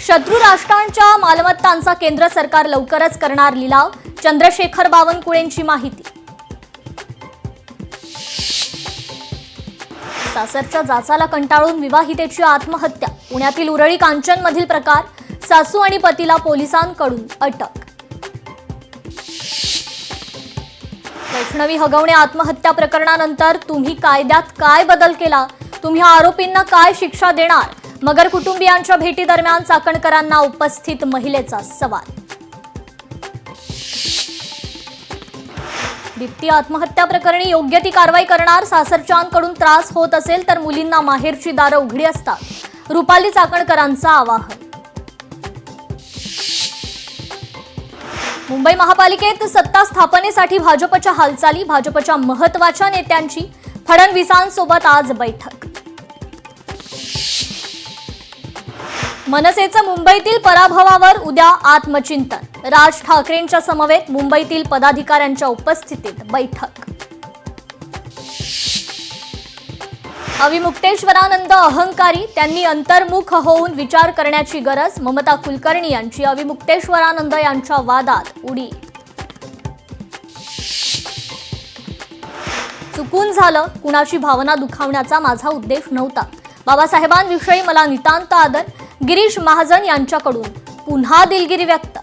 शत्रू राष्ट्रांच्या मालमत्तांचा केंद्र सरकार लवकरच करणार लिलाव, चंद्रशेखर बावनकुळेंची माहिती। सासरच्या जाचाला कंटाळून विवाहितेची आत्महत्या, पुण्यातील उरळी कांचनमधील प्रकार, सासू आणि पतीला पोलिसांकडून अटक। वैष्णवी हगवणे आत्महत्या प्रकरणानंतर तुम्ही कायद्यात काय बदल केला, तुम्ही आरोपींना काय शिक्षा देणार, मगर कुटुंबियांच्या भेटीदरम्यान चाकणकरांना उपस्थित महिलेचा सवाल। दीप्ती आत्महत्या प्रकरणी योग्य ती कारवाई करणार, सासरच्यांकडून त्रास होत असेल तर मुलींना माहेरची दारं उघडी असतात, रुपाली चाकणकरांचं आवाहन। मुंबई महापालिकेत सत्ता स्थापनेसाठी भाजपच्या हालचाली, भाजपच्या महत्त्वाच्या नेत्यांची फडणवीसांसोबत आज बैठक। मनसेचं मुंबईतील पराभवावर उद्या आत्मचिंतन, राज ठाकरेंच्या समवेत मुंबईतील पदाधिकाऱ्यांच्या उपस्थितीत बैठक। अविमुक्तेश्वरानंद अहंकारी, त्यांनी अंतर्मुख होऊन विचार करण्याची गरज, ममता कुलकर्णी यांची अविमुक्तेश्वरानंद यांच्या वादात उडी। चुकून झालं, कुणाची भावना दुखावण्याचा माझा उद्देश नव्हता, बाबासाहेबांविषयी मला नितांत आदर, गिरीश महाजन यांच्याकडून पुन्हा दिलगिरी व्यक्त।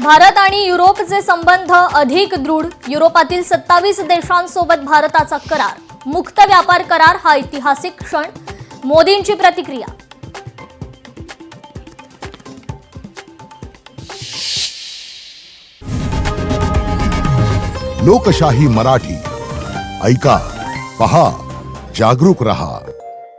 भारत आणि युरोपचे संबंध अधिक दृढ, युरोपातील 27 देशांसोबत भारताचा करार, मुक्त व्यापार करार हा ऐतिहासिक क्षण, मोदींची प्रतिक्रिया। लोकशाही मराठी ऐका, पहा, जागरूक रहा।